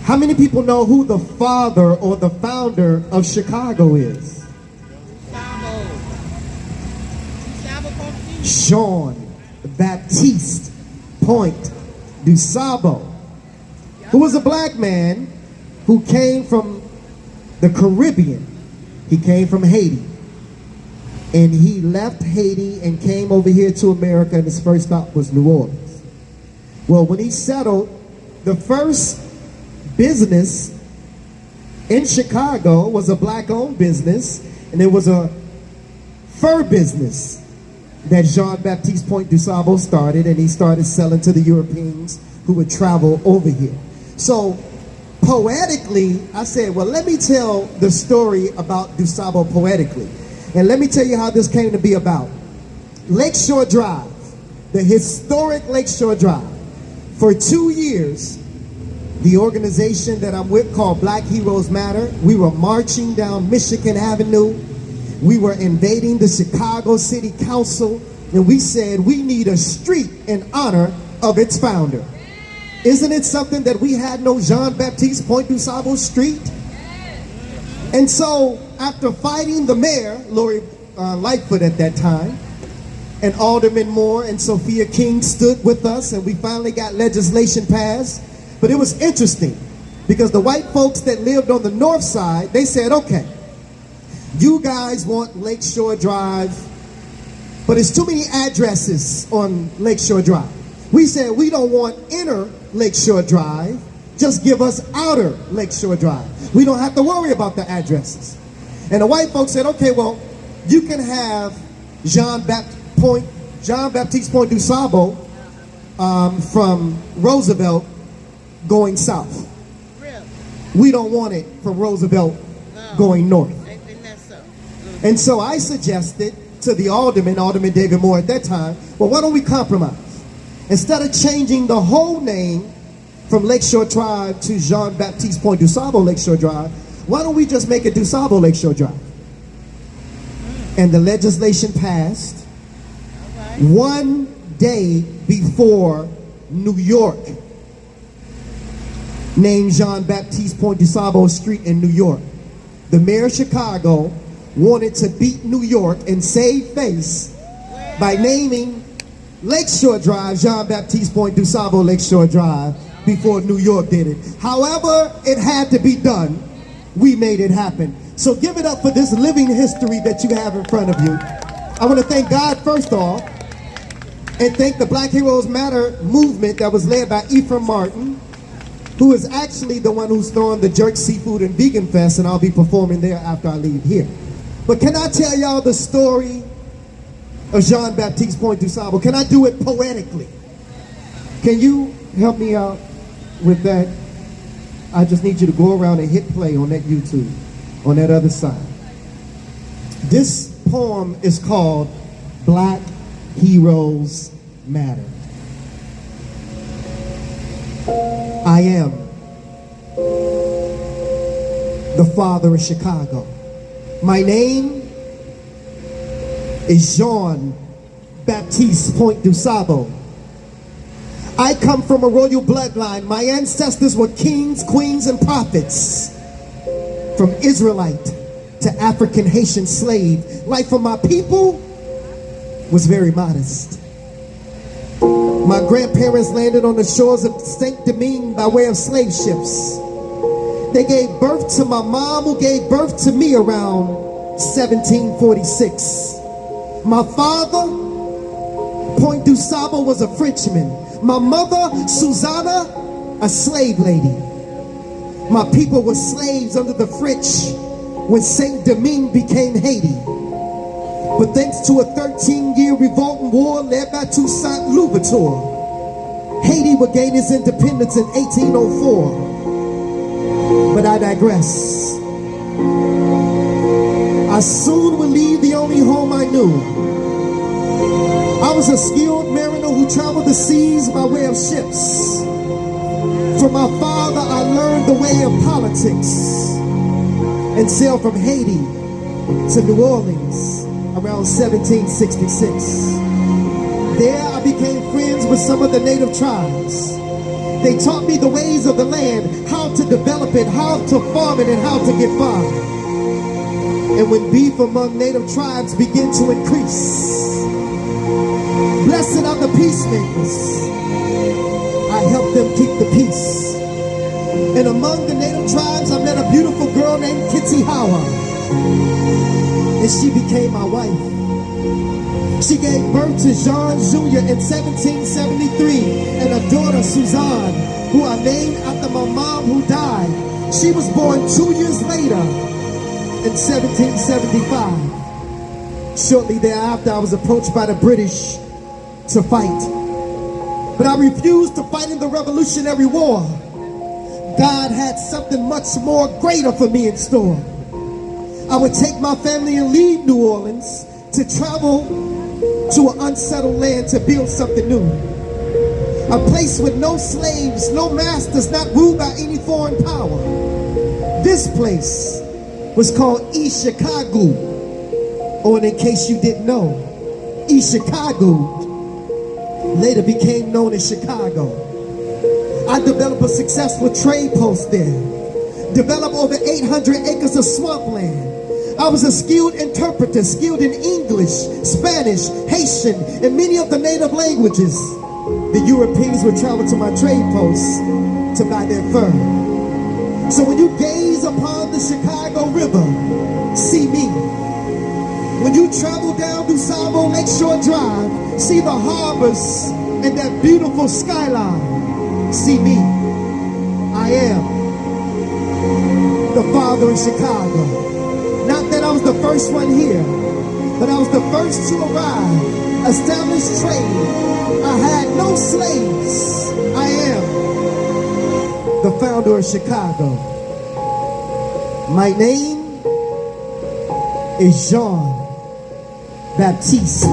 How many people know who the father or the founder of Chicago is? Jean-Baptiste Point Dusable, who was a black man who came from the Caribbean. He came from Haiti. And he left Haiti and came over here to America, and his first stop was New Orleans. Well, when he settled, the first business in Chicago was a black-owned business, and it was a fur business that Jean-Baptiste Point Dusable started, and he started selling to the Europeans who would travel over here. So, poetically, I said, well, let me tell the story about Dusable poetically. And let me tell you how this came to be about. Lakeshore Drive, the historic Lakeshore Drive. For 2 years, the organization that I'm with called Black Heroes Matter, we were marching down Michigan Avenue. We were invading the Chicago City Council, and we said we need a street in honor of its founder. Isn't it something that we had no Jean-Baptiste Point Dusable Street? And so, after fighting the mayor, Lori Lightfoot at that time, and Alderman Moore and Sophia King stood with us, and we finally got legislation passed. But it was interesting, because the white folks that lived on the north side, they said, okay, you guys want Lakeshore Drive, but it's too many addresses on Lakeshore Drive. We said we don't want inner Lakeshore Drive, just give us outer Lakeshore Drive. We don't have to worry about the addresses. And the white folks said, okay, well, you can have Jean-Baptiste Point Dusable from Roosevelt going south. Really? We don't want it from Roosevelt going north. And so I suggested to the Alderman David Moore at that time, well, why don't we compromise? Instead of changing the whole name from Lakeshore Drive to Jean-Baptiste Point Dusable Lakeshore Drive, why don't we just make it Dusable Lakeshore Drive? And the legislation passed 1 day before New York named Jean-Baptiste Point Dusable Street in New York. The mayor of Chicago wanted to beat New York and save face by naming Lakeshore Drive Jean-Baptiste Point Dusable Lakeshore Drive before New York did it. However, it had to be done. We made it happen. So give it up for this living history that you have in front of you. I want to thank God first off, and thank the Black Heroes Matter movement that was led by Ephraim Martin, who is actually the one who's throwing the Jerk Seafood and Vegan Fest, and I'll be performing there after I leave here. But can I tell y'all the story of Jean-Baptiste Point Dusable? Can I do it poetically? Can you help me out with that? I just need you to go around and hit play on that YouTube, on that other side. This poem is called Black Heroes Matter. I am the father of Chicago. My name is Jean-Baptiste Point Dusable. I come from a royal bloodline. My ancestors were kings, queens, and prophets. From Israelite to African Haitian slave, life for my people was very modest. My grandparents landed on the shores of Saint Domingue by way of slave ships. They gave birth to my mom, who gave birth to me around 1746. My father, Point Dusable, was a Frenchman. My mother, Susanna, a slave lady. My people were slaves under the French when Saint Domingue became Haiti. But thanks to a 13-year revolt and war led by Toussaint Louverture, Haiti would gain its independence in 1804. But I digress. I soon would leave the only home I knew. I was a skilled mariner who traveled the seas by way of ships. From my father, I learned the way of politics and sailed from Haiti to New Orleans around 1766. There I became friends with some of the native tribes. They taught me the ways of the land, how to develop it, how to farm it, and how to get by. And when beef among native tribes began to increase, blessed are the peacemakers. I helped them keep the peace. And among the native tribes, I met a beautiful girl named Kitty Howard. And she became my wife. She gave birth to Jean Jr. in 1773 and a daughter, Suzanne, who I named after my mom who died. She was born 2 years later in 1775. Shortly thereafter, I was approached by the British to fight. But I refused to fight in the Revolutionary War. God had something much more greater for me in store. I would take my family and leave New Orleans to travel to an unsettled land to build something new. A place with no slaves, no masters, not ruled by any foreign power. This place was called East Chicago, or in case you didn't know, East Chicago later became known as Chicago. I developed a successful trade post there, developed over 800 acres of swampland. I was a skilled interpreter, skilled in English, Spanish, Haitian, and many of the native languages. The Europeans would travel to my trade posts to buy their fur. So when you gaze upon the Chicago River, see me. When you travel down Dusable Lakeshore Drive, see the harbors and that beautiful skyline, see me. I am the father of Chicago. Not that I was the first one here, but I was the first to arrive, establish trade. I had no slaves. I am the founder of Chicago. My name is Jean Baptiste